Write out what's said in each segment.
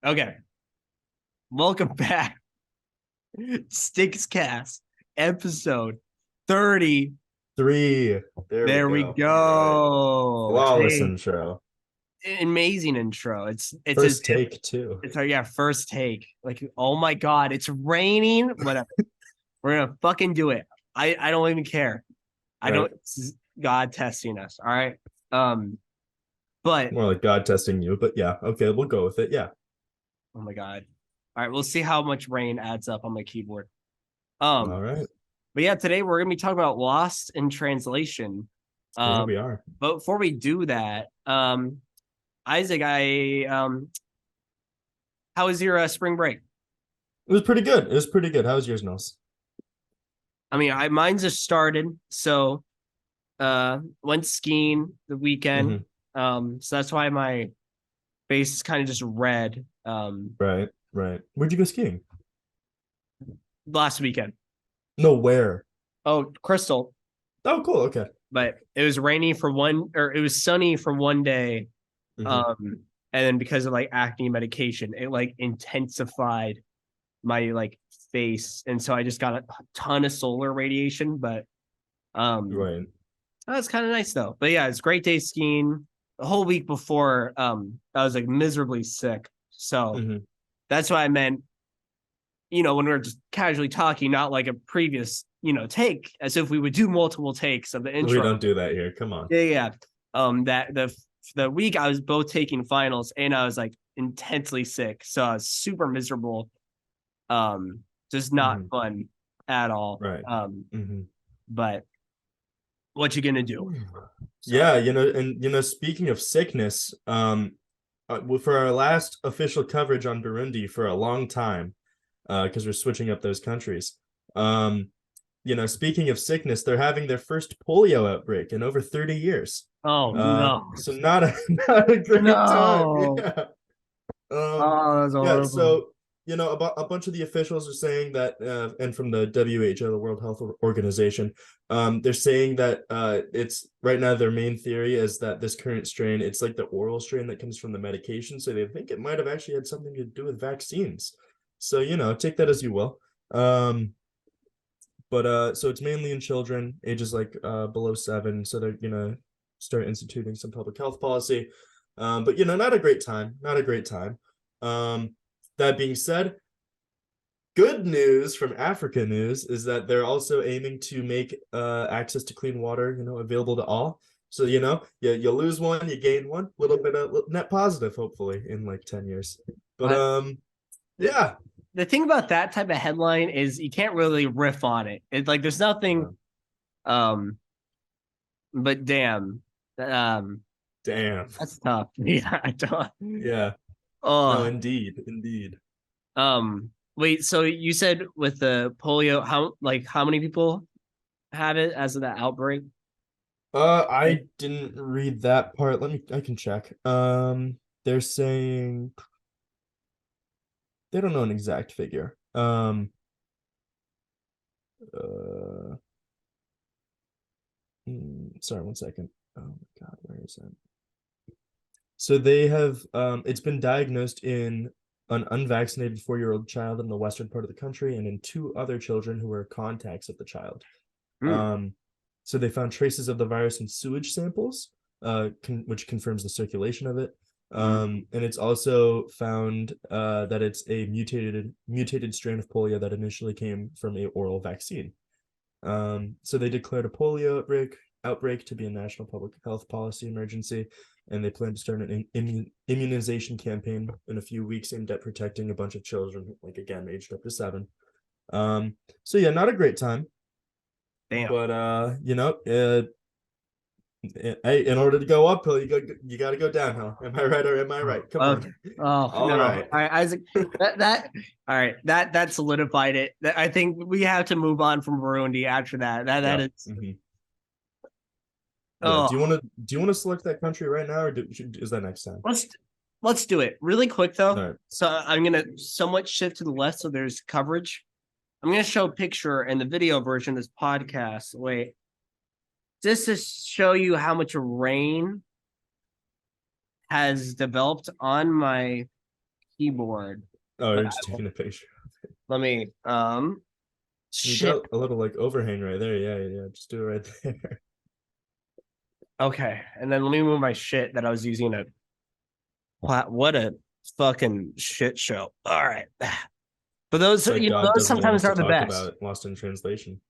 Okay. Welcome back. Stickscast episode 30. 3. There we There we go. All right. go. Flawless Today, intro. amazing intro. It's as First if take too. it's our first take. Like, oh my god, it's raining. Whatever. We're gonna fucking do it. I don't even care. I Right. don't this is God testing us. All right. Um, but More like God testing you, but yeah. Okay, we'll go with it. Yeah. oh my god. All right, we'll see how much rain adds up on my keyboard. All right. But yeah, today we're gonna be talking about Lost in Translation. Here Um, we are. but before we do that, Isaac, how was your spring break? It was pretty good. It was pretty good. How was yours, Nels? I mean, mine's just started, so went skiing the weekend. Mm-hmm. So that's why my face is kind of just red. Right. Right. Where'd you go skiing? Last weekend. No, where? Oh, Crystal, Oh, cool. Okay. but it was rainy for one, or it was sunny for one day. Mm-hmm. Um, and then because of like acne medication, it like intensified my like face, and so I just got a ton of solar radiation. But Right. that was kind of nice though. But yeah, it's a great day skiing. The whole week before, I was like miserably sick, so Mm-hmm. that's why I meant, when we were just casually talking, not like a previous, take, as if we would do multiple takes of the We intro. don't do that here. Come on. Yeah, yeah. That the week I was both taking finals and I was like intensely sick, so I was super miserable. Just not Mm-hmm. fun at all. Right. Mm-hmm. But what you gonna do? So Yeah, speaking of sickness, for our last official coverage on Burundi for a long time, because we're switching up those countries. Um, speaking of sickness, they're having their first polio outbreak in over 30 years. oh no. So not a not a great time. No. Yeah. Um, Oh, that's yeah, horrible. so a bunch of the officials are saying that, and from the WHO, the World Health Organization, they're saying that it's right now their main theory is that this current strain, it's like the oral strain that comes from the medication, so they think it might have actually had something to do with vaccines. So take that as you will. But so it's mainly in children ages like below 7, so they're start instituting some public health policy. But not a great time, not a great time. um that being said, good news from Africa News is that they're also aiming to make access to clean water available to all. So you lose one, you gain one, little bit of net positive, hopefully in like 10 years. But But the, yeah. the thing about that type of headline is you can't really riff on it. It's like there's nothing. Um, but damn, um, Damn. that's tough. Yeah, I don't. Yeah. No, Oh, indeed. wait. So you said with the polio, how many people had it as of that outbreak? I didn't read that part. I can check. They're saying they don't know an exact figure. Uh, Sorry, one second. Oh my God, where is that? So they have, it's been diagnosed in an unvaccinated 4-year-old child in the western part of the country and in 2 other children who were contacts of the child. Hmm. Um, so they found traces of the virus in sewage samples, which confirms the circulation of it. And it's also found that it's a mutated strain of polio that initially came from a oral vaccine. So they declared a polio outbreak to be a national public health policy emergency, and they plan to start an immunization campaign in a few weeks aimed at protecting a bunch of children, like again, aged up to 7. So yeah, not a great time, Damn. but hey, in order to go uphill, you got to go downhill. Am I right or am I right? Come Okay. on. Oh All no. All right. right, Isaac. That. All right. That solidified it. I think we have to move on from Burundi after that. That Yeah. is. Yeah. Oh, Do you want to select that country right now, or is that next time? let's let's do it really quick All though. right. So I'm gonna somewhat shift to the left so there's coverage. I'm gonna show a picture in the video version of this podcast. Wait, just to show you how much rain has developed on my keyboard. Oh, But you're just taking a picture. let me You shit. got a little like overhang right there. Yeah. Just do it right there. Okay, and then let me move my shit that I was using it. What a fucking shit show. All right. But those, It's like God those doesn't want us sometimes to are the talk best. about Lost in Translation.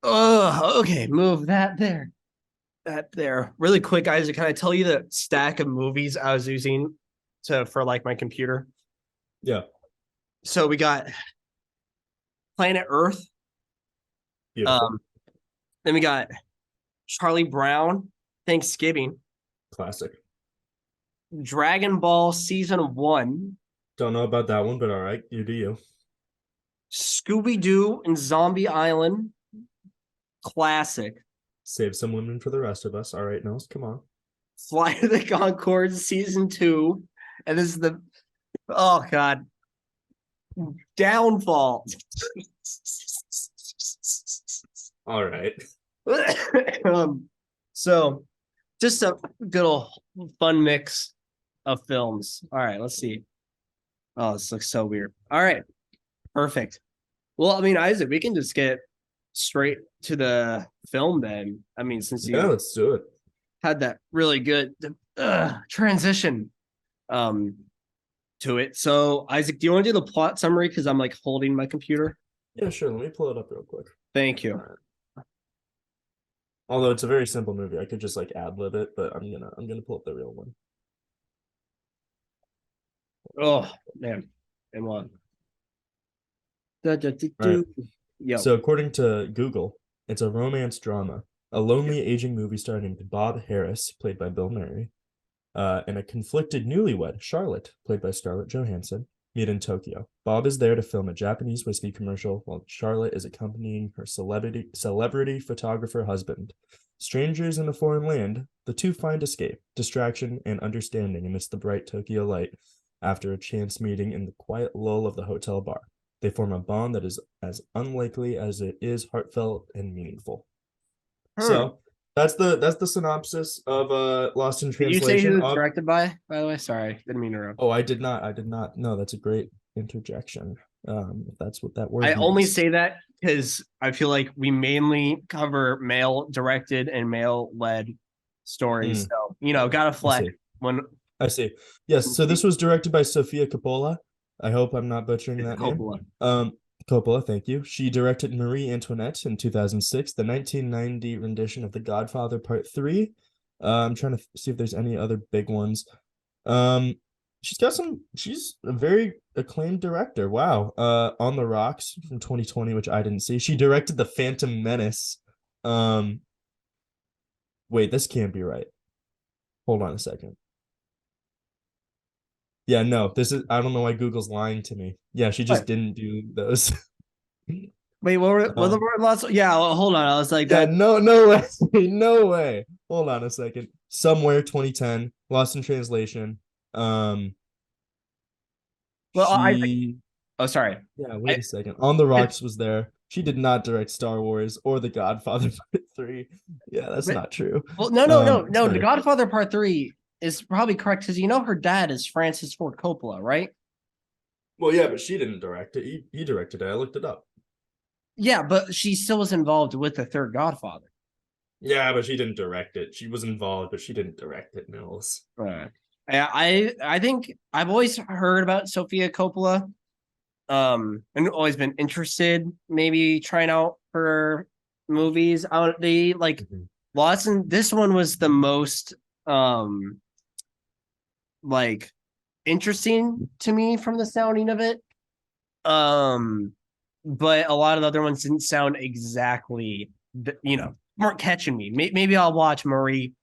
Oh, okay. Move that there. That there. Really quick, Isaac, can I tell you the stack of movies I was using for like my computer? Yeah, So we got Planet Earth. beautiful, Um, then we got Charlie Brown, Thanksgiving, classic. Dragon Ball Season 1, Don't know about that one, but all right, you do you. Scooby Doo and Zombie Island, classic. Save some women for the rest of us. All right, Nels, come on. Flight of the Conchords Season 2. And this is oh God, Downfall. All right. So just a good old fun mix of films. All right, let's see. Oh, this looks so weird. All right, perfect. Well, I mean, Isaac, we can just get straight to the film then. I mean, since Yeah, you let's do it. had that really good transition um to it. So, Isaac, do you want to do the plot summary? Because I'm like holding my computer. Yeah, sure. Let me pull it up real quick. Thank All you. right. Although it's a very simple movie, I could just like ad lib it, but I'm gonna pull up the real one. Oh man, and one. All right. Yo. So according to Google, it's a romance drama. A lonely aging movie star named Bob Harris, played by Bill Murray, and a conflicted newlywed, Charlotte, played by Scarlett Johansson, meet in Tokyo. Bob is there to film a Japanese whiskey commercial, while Charlotte is accompanying her celebrity photographer husband. Strangers in a foreign land, the two find escape, distraction, and understanding amidst the bright Tokyo light after a chance meeting in the quiet lull of the hotel bar. They form a bond that is as unlikely as it is heartfelt and meaningful. So that's the synopsis of Lost in Did you say Translation. who it was directed by the way? Sorry, didn't mean to interrupt. Oh, I did not. No, that's a great interjection. If that's what that word I means. only say that because I feel like we mainly cover male directed and male led stories. So, gotta flex when I see. Yes, so this was directed by Sofia Coppola. I hope I'm not butchering that Coppola. name. Coppola, thank you. She directed Marie Antoinette in 2006, the 1990 rendition of The Godfather Part 3. I'm trying to see if there's any other big ones. She's a very acclaimed director. Wow. On the Rocks from 2020, which I didn't see. She directed The Phantom Menace. Wait, this can't be right. Hold on a second. Yeah, no, I don't know why Google's lying to me. Yeah, she just didn't do those. Wait, what were the lots? Yeah, well, hold on. I was like, yeah, no way, no way. Hold on a second. Somewhere 2010, Lost in Translation. Well, sorry. Yeah, wait a second. On the Rocks was there. She did not direct Star Wars or The Godfather Part 3. Yeah, that's not true. Well, no. The Godfather Part 3 is probably correct because her dad is Francis Ford Coppola, right? Well, yeah, but she didn't direct it. He directed it. I looked it up. Yeah, but she still was involved with the third Godfather. Yeah, but she didn't direct it. She was involved, but she didn't direct it, Mills. I think I've always heard about Sofia Coppola. And always been interested, maybe trying out her movies. They like Lost in this one was the most like interesting to me from the sounding of it. But a lot of the other ones didn't sound exactly, weren't catching me. Maybe I'll watch Marie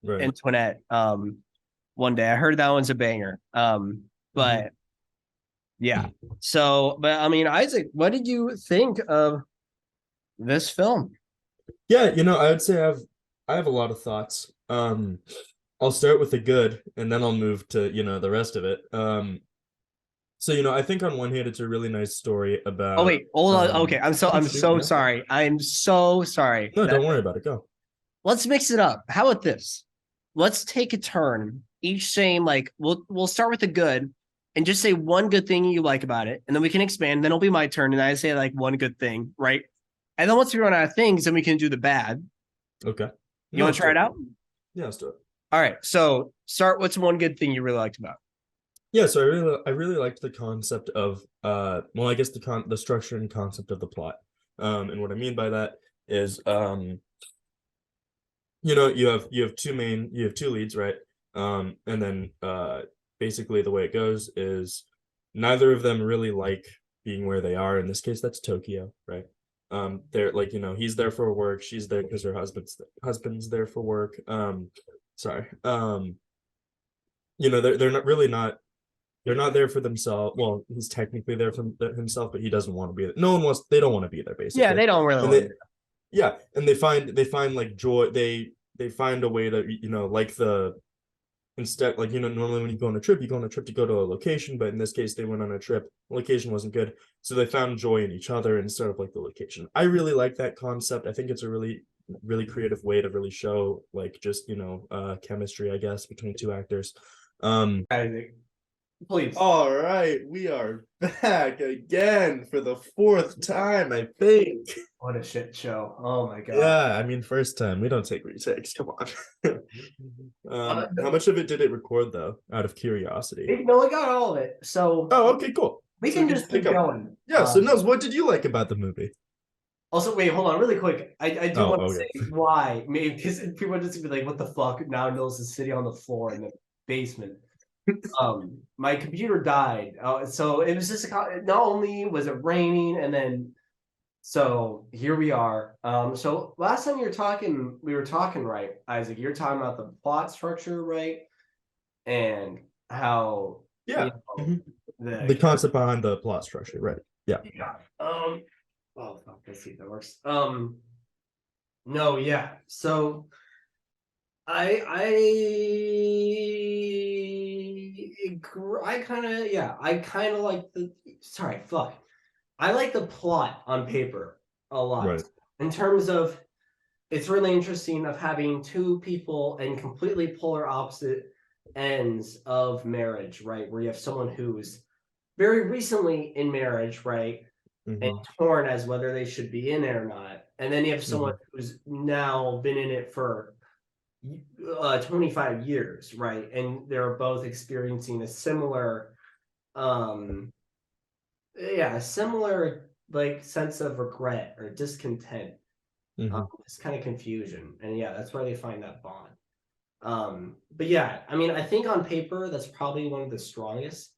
Antoinette one day. I heard that one's a banger. But yeah. So, but I mean, Isaac, what did you think of this film? Yeah, I would say I have a lot of thoughts. I'll start with the good and then I'll move to, the rest of it. So, I think on one hand it's a really nice story about. Oh wait, hold on. Okay, I'm so sorry. I'm so sorry. No, don't worry about it. Go. Let's mix it up. How about this? Let's take a turn each saying like we'll start with the good and just say one good thing you like about it, and then we can expand. Then it'll be my turn, and I say like one good thing, right? And then once we run out of things, then we can do the bad. Okay. You want to try it out? Yeah, let's do it. All right. So start. What's one good thing you really liked about? Yeah, so I really liked the concept of well, I guess the structure and concept of the plot. And what I mean by that is you have two leads, right? And then basically the way it goes is neither of them really like being where they are. In this case, that's Tokyo, right? They're like, he's there for work, she's there because her husband's there for work. Sorry. They're not really not they're not there for themselves. Well, he's technically there for himself, but he doesn't want to be there. No one wants. They don't want to be there, Yeah, basically. they don't really And want they, to. yeah, and they find like joy. They find a way to like the instead like normally when you go on a trip, you go on a trip to go to a location, but in this case they went on a trip. The location wasn't good, so they found joy in each other instead of like the location. I really like that concept. I think it's a really creative way to really show like just chemistry, I guess, between two actors. I think. Please. All right, we are back again for the fourth time, I think. What a shit show. Oh my god. Yeah, I mean, first time. We don't take retakes. Come on. How much of it did it record though, out of curiosity? No, we got all of it. So Oh, okay, cool. we So can just keep going. Yeah, so Nils, what did you like about the movie? Also, wait, hold on, really quick. I do Oh, want to okay. say why. Maybe because people are just gonna be like, "What the fuck?" Now Nils is sitting on the floor in the basement. My computer died, so it was just not only was it raining, and then so here we are. So last time we were talking, right, Isaac? You're talking about the plot structure, right, and how Yeah. know, The concept behind the plot structure, right? Yeah. Yeah. Oh fuck, let's see if that works. No, yeah. So I kind of I kind of like the sorry, fuck. I like the plot on paper a lot. Right. In terms of it's really interesting of having two people in completely polar opposite ends of marriage, right? Where you have someone who's very recently in marriage, right? And torn as whether they should be in it or not. And then you have someone who's now been in it for 25 years, right? And they're both experiencing a similar, a similar like sense of regret or discontent, this kind of confusion. And yeah, that's where they find that bond. But yeah, I mean, I think on paper, that's probably one of the strongest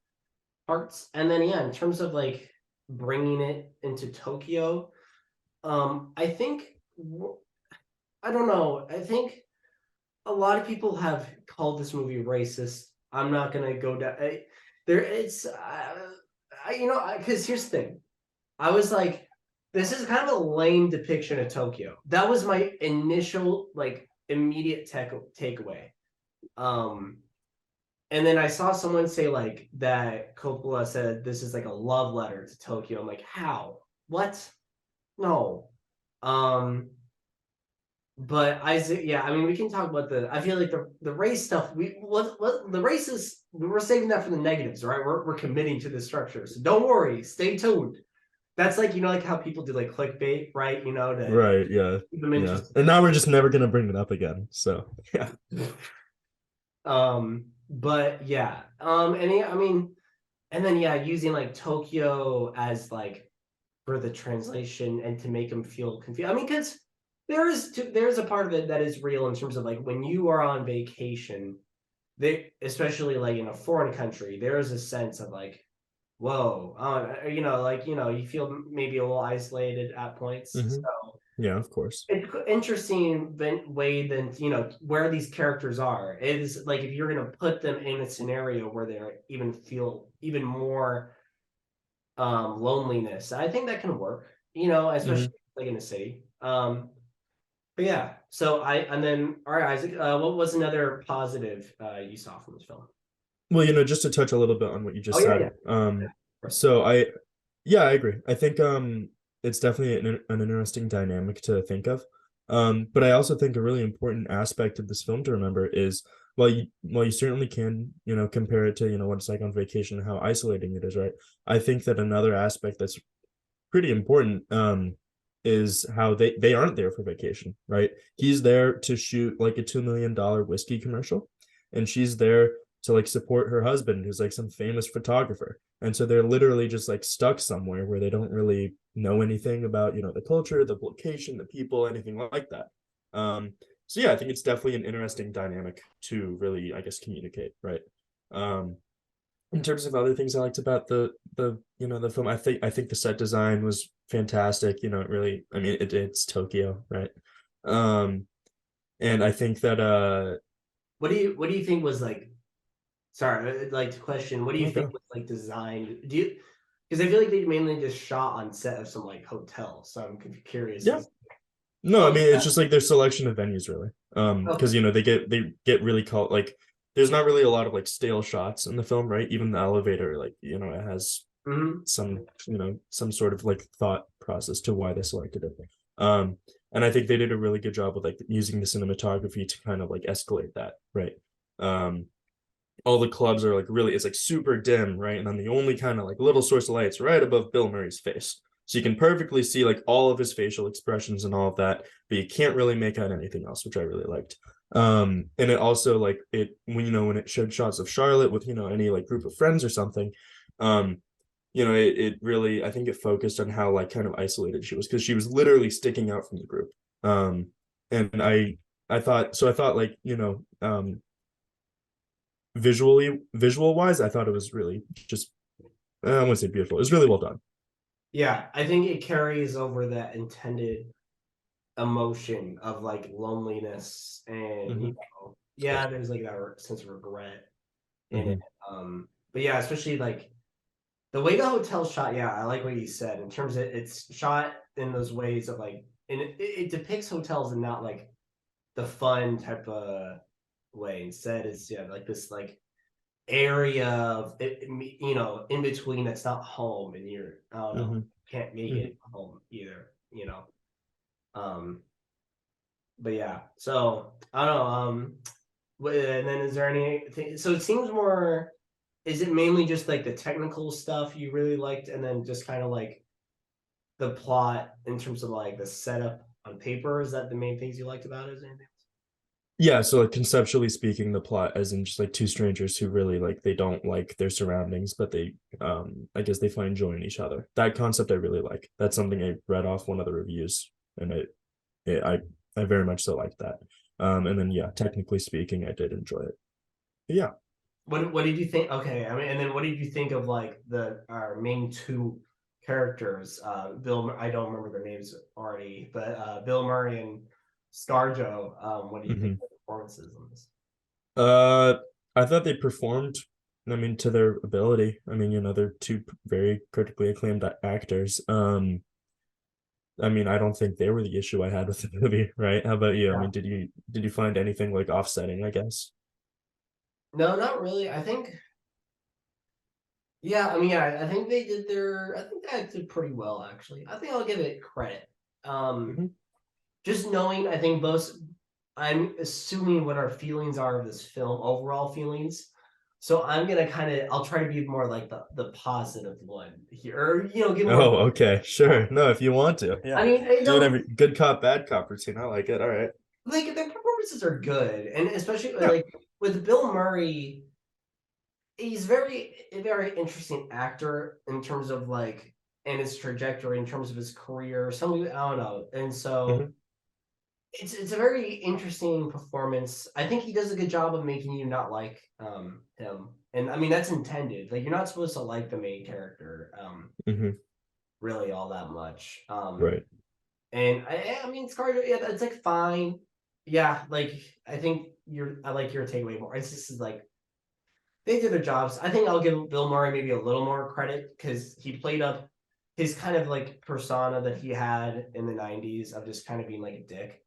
parts. And then, yeah, in terms of like bringing it into Tokyo, I think I don't know. I think a lot of people have called this movie racist. I'm not gonna go down there. It's because here's the thing. I was like, this is kind of a lame depiction of Tokyo. That was my initial like immediate takeaway. And then I saw someone say like that Coppola said this is like a love letter to Tokyo. I'm like, how? What? No. But Isaac, yeah, I mean, we can talk about I feel like the race stuff. The races we're saving that for the negatives, right? We're committing to the structure, so don't worry. Stay tuned. That's like like how people do like clickbait, right? Right. Yeah. Keep them interested. And now we're just never gonna bring it up again. So yeah. But yeah. I mean, and then yeah, using like Tokyo as like for the translation and to make them feel confused. I mean, because there's a part of it that is real in terms of like when you are on vacation, especially like in a foreign country, there is a sense of like, whoa, you feel maybe a little isolated at points. So yeah, of course. it's interesting way than where these characters are. It is like if you're gonna put them in a scenario where they even feel even more loneliness, I think that can work. Especially like in a city. But yeah, so and then all right, Isaac, what was another positive you saw from this film? Well, just to touch a little bit on what you just said. Yeah. So I agree. I think it's definitely an interesting dynamic to think of. But I also think a really important aspect of this film to remember is while you certainly can, compare it to, what it's like on vacation and how isolating it is, right? I think that another aspect that's pretty important is how they aren't there for vacation, right? He's there to shoot like a $2 million whiskey commercial, and she's there to like support her husband, who's like some famous photographer. And so they're literally just like stuck somewhere where they don't really know anything about, the culture, the location, the people, anything like that. So yeah, I think it's definitely an interesting dynamic to really, I guess, communicate, right? Um, in terms of other things I liked about the film, I think the set design was fantastic. It really, I mean, it's Tokyo, right? Um, and I think that What do you think was like? Sorry, I'd like to question. What do you think okay. was like designed? Do you because I feel like they mainly just shot on set of some like hotel. So I'm curious. Yeah. No, I Oh, mean it's just like their selection of venues really. Because okay. they get really called like there's not really a lot of like stale shots in the film, right? Even the elevator, like, it has Hmm. some sort of like thought process to why they selected it. Um, and I think they did a really good job with like using the cinematography to kind of like escalate that, right? Um, all the clubs are like really, it's like super dim, right? And then the only kind of like little source of light is right above Bill Murray's face. So you can perfectly see like all of his facial expressions and all of that, but you can't really make out anything else, which I really liked. And it also like when it showed shots of Charlotte with, any like group of friends or something, um, it really, I think it focused on how like kind of isolated she was because she was literally sticking out from the group. And I thought like, visual wise, I thought it was really just, I wouldn't say beautiful. It was really well done. Yeah, I think it carries over that intended emotion of like loneliness and Mm-hmm. yeah, there's like that sense of regret in it. Mm-hmm. But yeah, especially like the way the hotel's shot. Yeah, I like what you said in terms of it's shot in those ways of like, and it depicts hotels in not like the fun type of way. Instead, it's yeah like this like area of in between that's not home, and you're I don't know Mm-hmm. can't make Mm-hmm. it home either. Um, but yeah, so I don't know. And then is there anything? So it seems more. Is it mainly just like the technical stuff you really liked, and then just kind of like the plot in terms of like the setup on paper? Is that the main things you liked about it? Is there anything Yeah, so like conceptually speaking, the plot as in just like two strangers who really like they don't like their surroundings, but they I guess they find joy in each other. That concept I really like. That's something I read off one of the reviews, and I very much so like that. And then yeah, technically speaking, I did enjoy it. But yeah. what did you think? Okay, I mean, and then what did you think of like the our main two characters? Bill, I don't remember their names already, but Bill Murray and ScarJo. What do you think Mm-hmm. of the performances on this? Uh, I thought they performed, I mean, to their ability. I mean, they're two very critically acclaimed actors. I mean, I don't think they were the issue I had with the movie, right? How about you? I Yeah. mean, did you find anything like offsetting, I guess? No, not really. I think yeah, I mean, yeah, I think they did their. I think they did pretty well, actually. I think I'll give it credit. Um, Mm-hmm. just knowing, I think both. I'm assuming what our feelings are of this film, overall feelings. So I'm gonna kind of. I'll try to be more like the positive one here, or give more. Oh, okay, sure. No, if you want to, yeah. I mean, I Do don't whatever. Good cop, bad cop routine. I like it. All right. like the performances are good, and especially Yeah. like with Bill Murray, he's very interesting actor in terms of like and his trajectory in terms of his career. Something I don't know, and so Mm-hmm. it's a very interesting performance. I think he does a good job of making you not like him, and I mean that's intended. Like you're not supposed to like the main character Mm-hmm. really all that much. Right. And I mean Scarlett, yeah, it's like fine. Yeah, like I like your takeaway more. It's just like they did their jobs. I think I'll give Bill Murray maybe a little more credit because he played up his kind of like persona that he had in the '90s of just kind of being like a dick,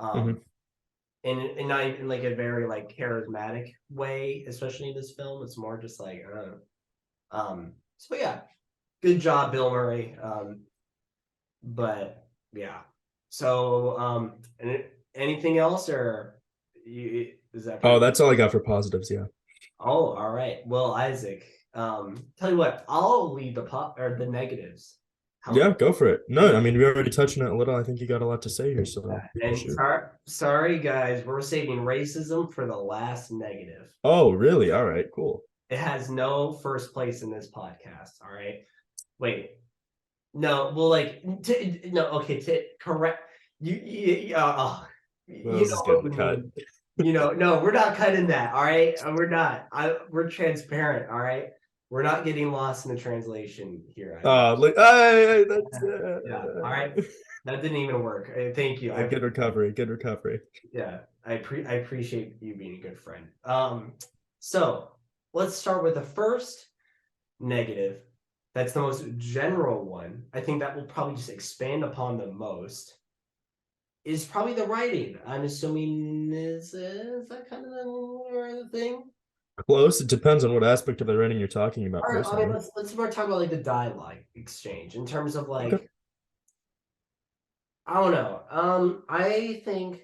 Mm-hmm. um, and not in like a very like charismatic way, especially in this film. It's more just like I don't know. So yeah, good job, Bill Murray. But yeah, so anything else or you? Is that Oh, pretty? that's all I got for positives. Yeah. Oh, all right. Well, Isaac, tell you what, I'll lead the or the negatives. How Yeah, about go for it. No, I mean we already touched on it a little. I think you got a lot to say here, so that? And shoot. sorry, guys, we're saving racism for the last negative. Oh, really? All right, cool. It has no first place in this podcast. All right. Wait. No. Well, like, no. Okay. To correct Well, you this know is what getting we cut. mean. No, we're not cutting that. All right. We're not. We're transparent. All right. We're not getting lost in the translation here, Isaac. Like, hey, Yeah. All right. That didn't even work. Thank you. good recovery. Good recovery. Yeah, I appreciate you being a good friend. So let's start with the first negative. That's the most general one. I think that will probably just expand upon the most. Is probably the writing. I'm assuming is that kind of the thing? Close. It depends on what aspect of the writing you're talking about All right, I mean personally. let's more talk about like the dialogue exchange in terms of Okay. like I don't know. I think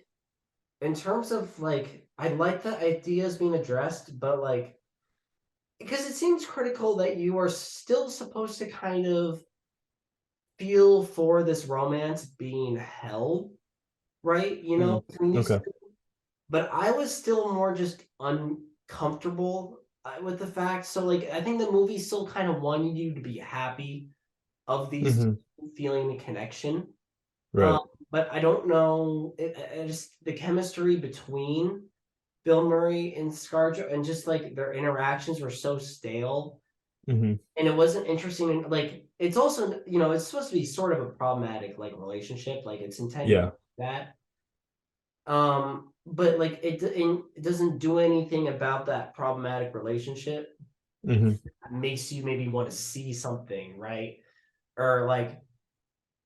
in terms of like I like the ideas being addressed, but like because it seems critical that you are still supposed to kind of feel for this romance being held, right? Mm, Between these okay. two. But I was still more just uncomfortable with the fact. So, like, I think the movie still kind of wanted you to be happy of these Hmm. two feeling the connection. Um, Right. but I don't know. It just the chemistry between Bill Murray and ScarJo, and just like their interactions were so stale, Hmm. and it wasn't interesting. And like, it's also it's supposed to be sort of a problematic like relationship, like it's intended Yeah. that. But like it doesn't do anything about that problematic relationship. Hmm. It makes you maybe want to see something, right? Or like,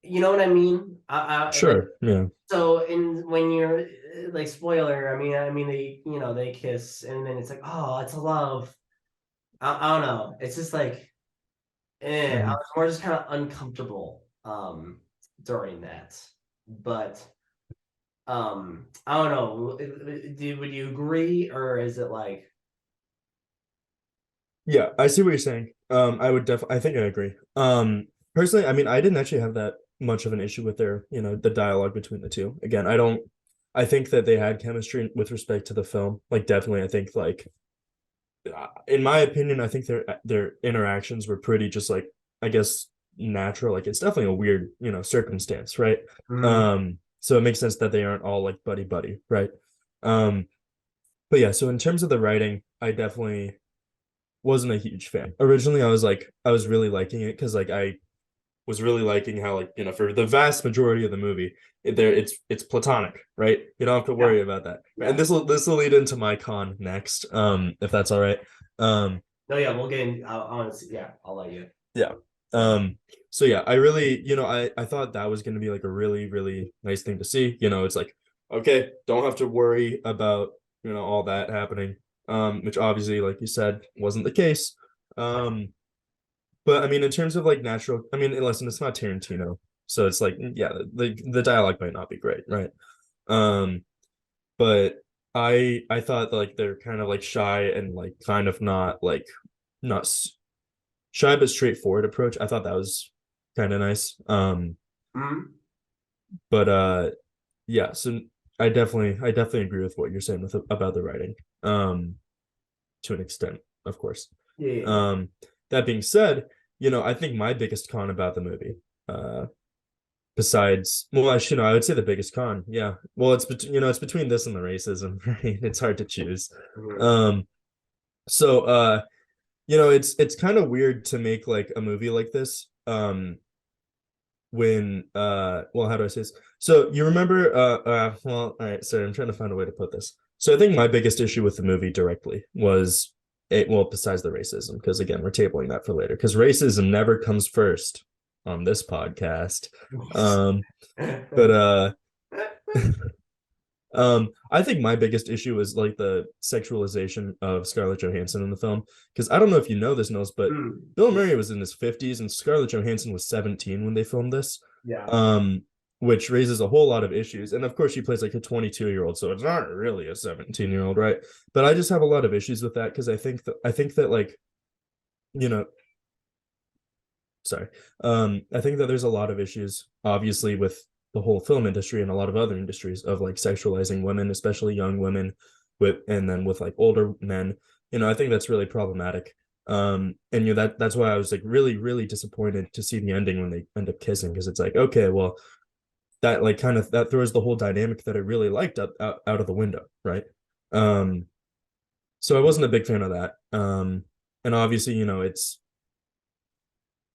you know what I mean? Like Sure. Yeah. so in when you're like spoiler, I mean they kiss and then it's like, oh, it's a love. I don't know. It's just like, I Hmm. was more just kind of uncomfortable during that. But I don't know. Would you agree, or is it like, Yeah, I see what you're saying. I would definitely. I think I agree. Personally, I mean, I didn't actually have that much of an issue with their, the dialogue between the two. Again, I don't. I think that they had chemistry with respect to the film. Like, definitely, I think like in my opinion, I think their interactions were pretty just like I guess natural. Like it's definitely a weird, circumstance, right? mm, So it makes sense that they aren't all like buddy buddy, right? Um, but yeah, so in terms of the writing, I definitely wasn't a huge fan. Originally, I was really liking it because like I was really liking how like for the vast majority of the movie it's platonic, right? You don't have to yeah, worry about that. And yeah. this will lead into my con next, if that's all right. No, yeah, we'll get in. Honestly, yeah, I'll let you. Yeah. So yeah, I really, I thought that was gonna be like a really, really nice thing to see. It's like, okay, don't have to worry about, all that happening. Which obviously, like you said, wasn't the case. Um, but I mean, in terms of like natural, I mean, listen, it's not Tarantino. So it's like, yeah, the dialogue might not be great, right? Um, but I thought like they're kind of like shy and like kind of not shy but straightforward approach. I thought that was kind of nice. Mm-hmm. But yeah, so I definitely agree with what you're saying about the writing. To an extent, of course. Yeah, yeah, yeah. Um, that being said, I think my biggest con about the movie, besides, well, actually, no, I would say the biggest con, yeah. Well, it's between this and the racism, right? It's hard to choose. Mm-hmm. Um, so it's kind of weird to make like a movie like this when well, how do I say this? So you remember well, all right, sorry, I'm trying to find a way to put this. So I think my biggest issue with the movie directly was it, well, besides the racism, because again, we're tabling that for later, because racism never comes first on this podcast. Um, but I think my biggest issue is like the sexualization of Scarlett Johansson in the film. Because I don't know if you know this, Nils, but Mm. Bill Yeah, Murray was in his 50s and Scarlett Johansson was 17 when they filmed this. yeah. Um, which raises a whole lot of issues. And of course, she plays like a 22-year-old, so it's not really a 17-year-old, right? But I just have a lot of issues with that because I think that like, you know, sorry, I think that there's a lot of issues, obviously, with the whole film industry and a lot of other industries of like sexualizing women, especially young women, and then with like older men. I think that's really problematic. And that's why I was like really, really disappointed to see the ending when they end up kissing, because it's like, okay, well, that like kind of that throws the whole dynamic that I really liked out of the window, right? Um, so I wasn't a big fan of that. And obviously, it's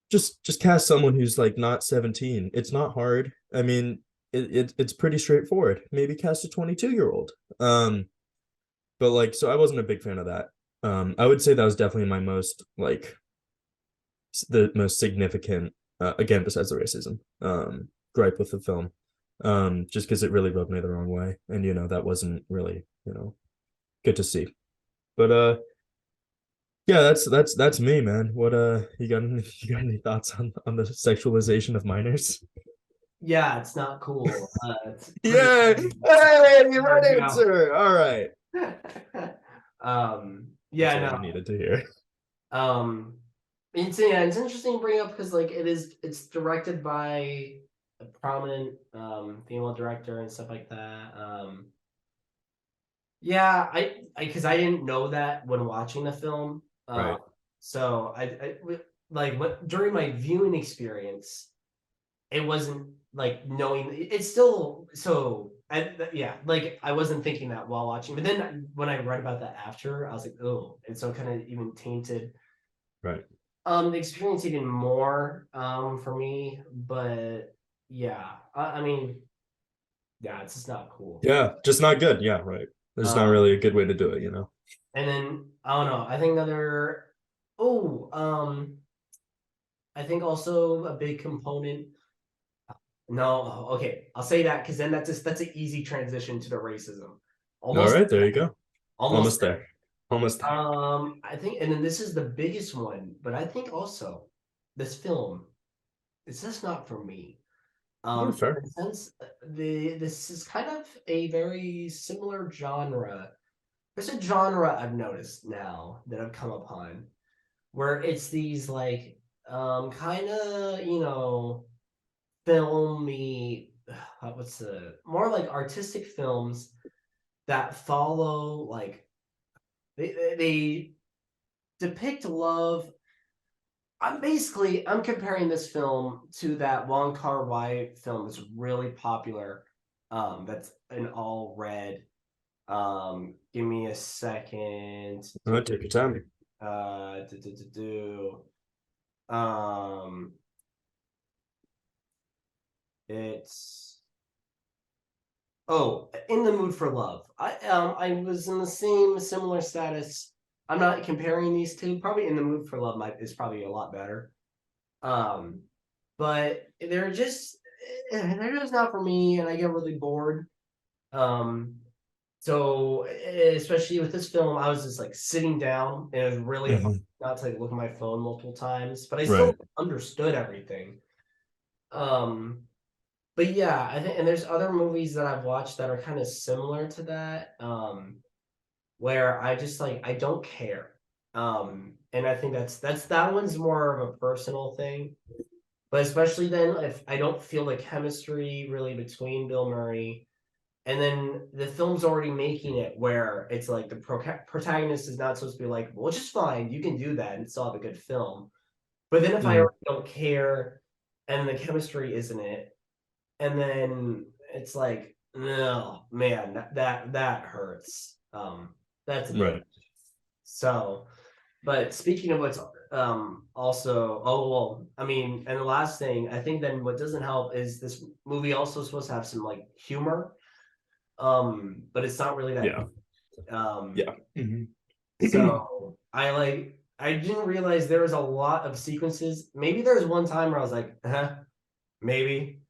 just cast someone who's like not 17. It's not hard. I mean, it's pretty straightforward. Maybe cast a 22-year-old. But like, so I wasn't a big fan of that. I would say that was definitely my most like the most significant, again, besides the racism, gripe with the film. Just because it really rubbed me the wrong way, and that wasn't really good to see. But yeah, that's me, man. What you got any thoughts on the sexualization of minors? Yeah, it's not cool. It's pretty. Yeah, hey, right There you answer. All right, go. that's Yeah, all you no. needed to hear. It's interesting to bring up because like it's directed by a prominent female director and stuff like that. Yeah, I because I didn't know that when watching the film. Right. So like what during my viewing experience, it wasn't like knowing it's still so yeah, like I wasn't thinking that while watching, but then when I read about that after, I was like, oh, and so it kind of even tainted Right. the experience even more for me. But yeah, I mean, yeah, it's just not cool. Yeah, just not good. Yeah, right. There's not Um, really a good way to do it. and then I don't know. I think another. Oh, I think also a big component. No, okay, I'll say that because then that's an easy transition to the racism. All Almost, right, there you go. almost Almost there. there. Almost there. I think, and then this is the biggest one, but I think also this film, it's just not for me. Yeah, In fair. a sense, this is kind of a very similar genre. There's a genre I've noticed now that I've come upon where it's these like kind of filmy what's the more like artistic films that follow like they depict love. I'm comparing this film to that Wong Kar-wai film that's really popular. That's an all red. Give me a second. All right, take your time. Do, do, do, do. It's In the Mood for Love. I was in the same similar status. I'm not comparing these two. Probably In the Mood for Love might is probably a lot better. Um, but they're just not for me, and I get really bored. Um, so especially with this film, I was just like sitting down, and it was really hard Mhm. not to like, look at my phone multiple times, but I still Right. understood everything. Um, but yeah, I think, and there's other movies that I've watched that are kind of similar to that, where I just like I don't care. And I think that one's more of a personal thing. But especially then, if I don't feel the chemistry really between Bill Murray, and then the film's already making it where it's like the protagonist is not supposed to be like, well, just fine, you can do that and still have a good film. But then if I Mhm. already don't care, and the chemistry isn't it, and then it's like, no, man, that hurts. That's a bit. Right. So, but speaking of what's also, oh well, I mean, and the last thing I think then what doesn't help is this movie also supposed to have some like humor, but it's not really that Yeah. deep. Um, Yeah. Mhm. so I didn't realize there was a lot of sequences. Maybe there's one time where I was like, maybe.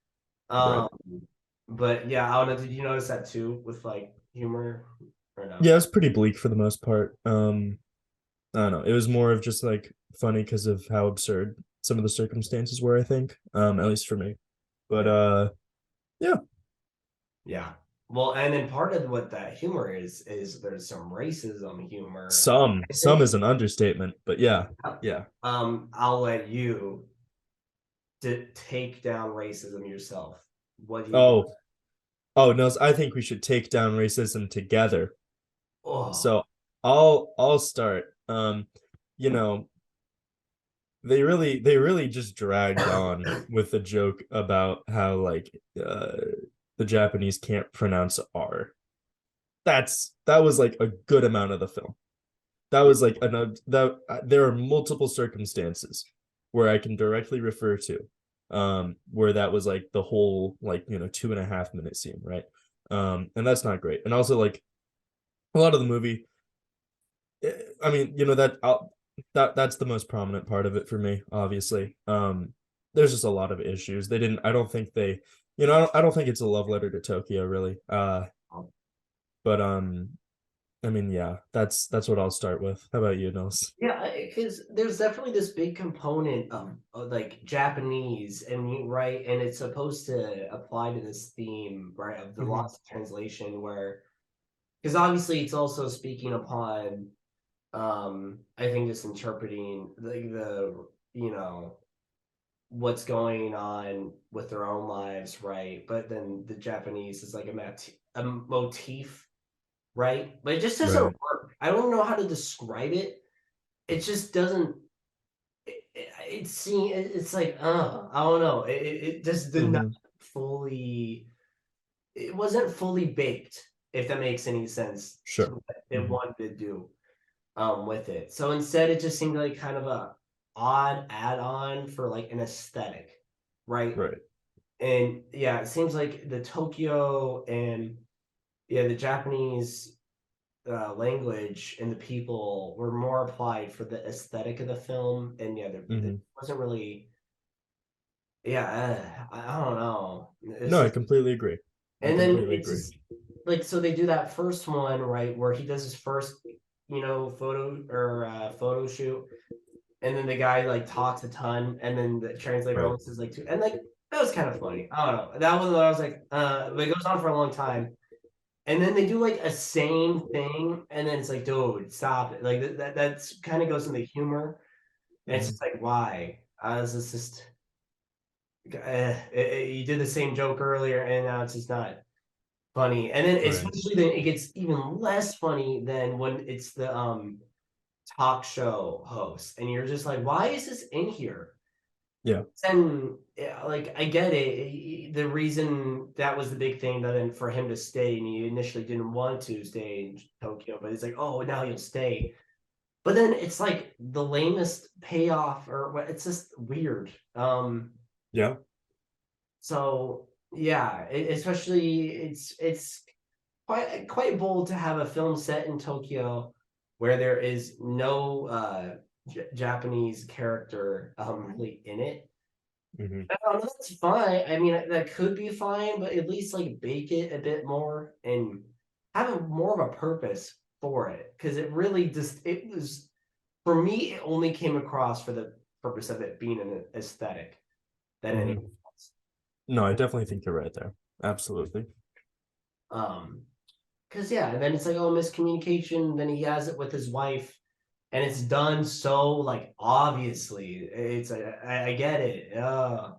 Right. Um, but yeah, I don't know. Did you notice that too with like humor or no? Yeah, it's pretty bleak for the most part. I don't know. It was more of just like funny because of how absurd some of the circumstances were, I think. At least for me. But Yeah. Yeah. Yeah. Well, and then part of what that humor is there's some racism humor. Some I some think is an understatement, but yeah. Yeah. I'll let you to take down racism yourself. What do you think? Oh, oh no, I think we should take down racism together. Oh, So I'll start. You know, they really just dragged on with the joke about how like the Japanese can't pronounce R. That was like a good amount of the film. That was like that there are multiple circumstances where I can directly refer to where that was like the whole like 2.5 minute scene, right? And that's not great. And also like a lot of the movie, I mean, that's the most prominent part of it for me, obviously. There's just a lot of issues. They didn't I don't think they I don't think it's a love letter to Tokyo really. But I mean, yeah, that's what I'll start with. How about you, Nils? yeah, because there's definitely this big component of like Japanese and right, and it's supposed to apply to this theme, right, of the Mm-hmm. lost translation where because obviously it's also speaking upon I think just interpreting the what's going on with their own lives, right? But then the Japanese is like a motif, right? But it just doesn't Right. work. I don't know how to describe it. It just doesn't. It's like I don't know. It just did not Mm-hmm. fully. It wasn't fully baked, if that makes any sense to Sure. what it Mm-hmm. wanted to do with it. So instead, it just seemed like kind of a odd add-on for like an aesthetic, right? Right. And yeah, it seems like the Tokyo and yeah, the Japanese language and the people were more applied for the aesthetic of the film, and yeah, there Mm-hmm. wasn't really. Yeah, I don't know. It's No, I just, completely agree. I and then completely it's agree. just like so they do that first one right where he does his first photo shoot, and then the guy like talks a ton, and then the translator Right. only says like two, and like that was kind of funny. I don't know. That was I was like, but it goes on for a long time, and then they do like a same thing, and then it's like, dude, stop it. Like that's kind of goes into humor, and it's Mm-hmm. just like, why? This just you did the same joke earlier, and now it's just not funny. And then Right. especially then it gets even less funny than when it's the talk show host, and you're just like, why is this in here? Yeah. And yeah, like I get it. The reason that was the big thing that then for him to stay, and he initially didn't want to stay in Tokyo, but it's like, oh, now he'll stay. But then it's like the lamest payoff, or what? It's just weird. Yeah. So yeah, especially it's quite bold to have a film set in Tokyo where there is no Japanese character really in it. Mm-hmm. I don't know, that's fine. I mean, that could be fine, but at least like bake it a bit more and have more of a purpose for it. Because it really just it was for me, it only came across for the purpose of it being an aesthetic than Mm-hmm. anything else. No, I definitely think you're right there. Absolutely. Um, because yeah, and then it's like, oh, miscommunication. Then he has it with his wife, and it's done so like obviously. It's I get it. And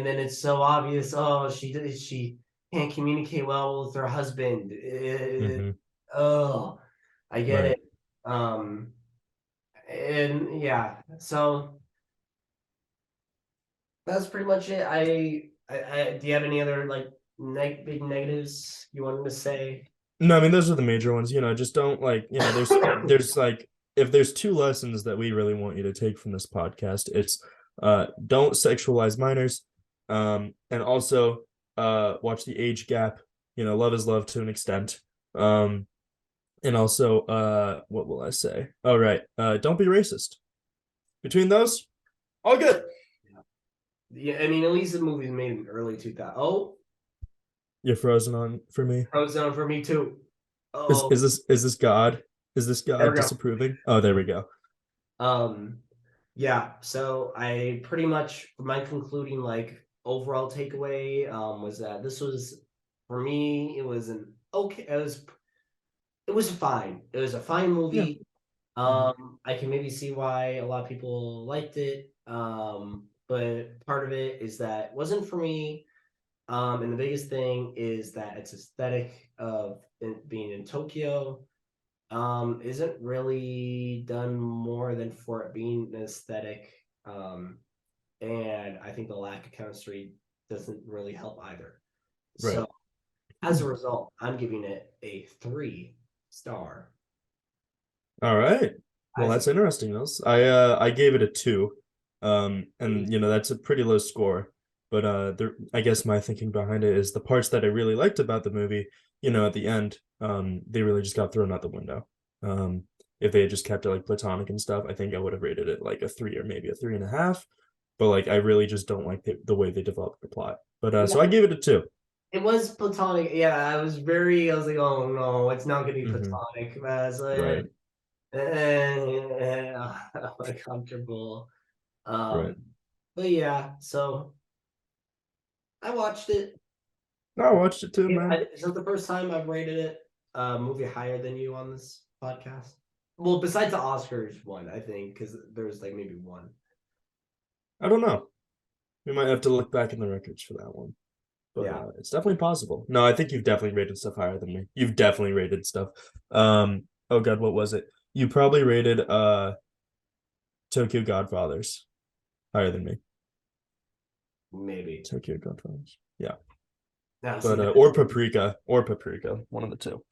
then it's so obvious. Oh, she can't communicate well with her husband. Mm-hmm. Oh, I get Right. it. Um, and yeah, so that's pretty much it. Do you have any other like big negatives you wanted to say? No, I mean those are the major ones. Just don't like, there's like if there's two lessons that we really want you to take from this podcast, it's don't sexualize minors. And also watch the age gap. Love is love to an extent. And also what will I say? Oh right. Don't be racist. Between those, all good. Yeah, I mean, at least the movie's made in early 2000. Oh, You're frozen on for me. Frozen for me too. Is Oh, is this is this God? Is this there God we go. disapproving? Oh, there we go. Um, yeah. So I pretty much my concluding like overall takeaway was that this was, for me, it was an okay. It was fine. It was a fine Yeah. movie. I can maybe see why a lot of people liked it. But part of it is that it wasn't for me. And the biggest thing is that its aesthetic of it being in Tokyo isn't really done more than for it being an aesthetic. And I think the lack of chemistry doesn't really help either. Right. So as a result, I'm giving it a 3 star. All right. Well, Isaac. that's interesting, Mills. I gave it a 2. And that's a pretty low score. But I guess my thinking behind it is the parts that I really liked about the movie, at the end, they really just got thrown out the window. If they had just kept it like platonic and stuff, I think I would have rated it like a 3 or maybe a 3.5. But like I really just don't like the way they developed the plot. But so I gave it a 2. It was platonic. Yeah, I was like, oh no, it's not gonna be Mm-hmm. platonic. I was like, Right. uncomfortable. Right. But yeah, so I watched it. No, I watched it too, man. Is that the first time I've rated it movie higher than you on this podcast? Well, besides the Oscars one, I think, because there's like maybe one. I don't know. We might have to look back in the records for that one. But Yeah. it's definitely possible. No, I think you've definitely rated stuff higher than me. You've definitely rated stuff. Oh god, what was it? You probably rated Tokyo Godfathers higher than me. Maybe. Tokyo Godfathers. Yeah. Now, see But that or Paprika, one of the two.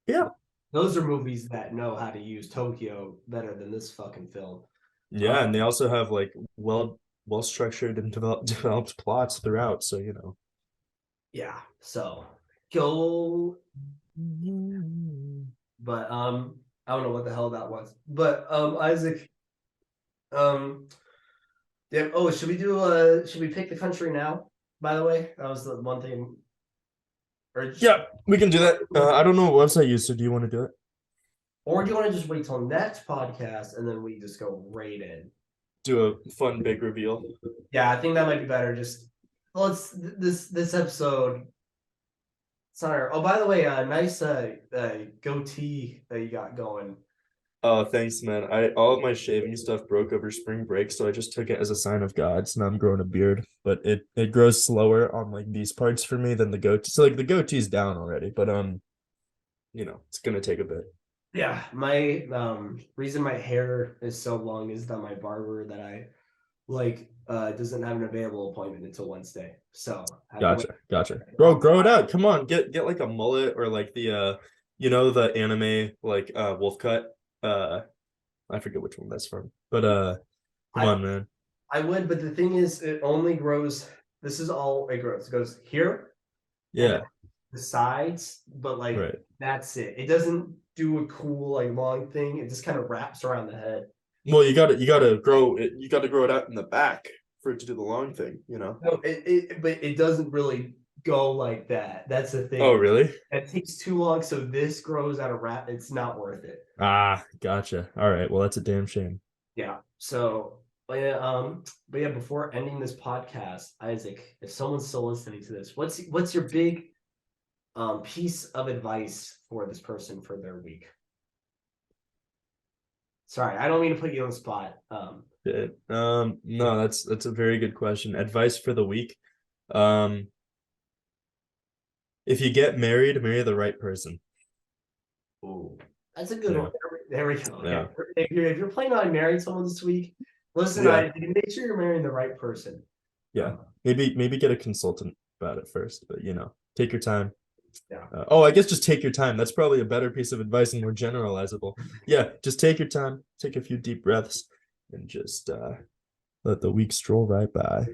Yeah. those are movies that know how to use Tokyo better than this fucking film. Yeah, and they also have like well structured and developed plots throughout, so Yeah. So go, but I don't know what the hell that was. But Isaac, um yeah, oh, should we pick the country now? By the way, that was the one thing. Or just, Yeah, we can do that. I don't know what website you use, so do you want to do it? or do you want to just wait till next podcast and then we just go right in? Do a fun big reveal. Yeah, I think that might be better. Just let's this episode. Sorry. Oh, by the way, nice goatee that you got going. Oh, thanks, man. All of my shaving stuff broke over spring break, so I just took it as a sign of God. So now I'm growing a beard, but it grows slower on like these parts for me than the goatee. So like the goatee's down already, but it's gonna take a bit. Yeah, my reason my hair is so long is that my barber that I like doesn't have an available appointment until Wednesday. So I have to wait. Gotcha. Grow it out. Come on, get like a mullet or like the anime like wolf cut. I forget which one that's from, but come on, man. I would, but the thing is, it only grows. This is all it grows. It goes here and Yeah, the sides, but like right. that's it. It doesn't do a cool like long thing. It just kind of wraps around the head. Well, you gotta grow it. You gotta grow it out in the back for it to do the long thing. No, but it doesn't really go like that. That's the thing. Oh, really? It takes too long, so this grows out of wrap. It's not worth it. Ah, gotcha. All right. Well, that's a damn shame. Yeah. So, but yeah, before ending this podcast, Isaac, if someone's still listening to this, what's your big piece of advice for this person for their week? Sorry, I don't mean to put you on the spot. No, that's a very good question. Advice for the week. Um, if you get married, marry the right person. Ooh, that's a good Yeah. one. There we go. Yeah. If you're planning on marrying someone this week, listen, Yeah. make sure you're marrying the right person. Yeah. Maybe get a consultant about it first, but take your time. Yeah. I guess just take your time. That's probably a better piece of advice and more generalizable. Yeah, just take your time, take a few deep breaths, and just let the week stroll right by.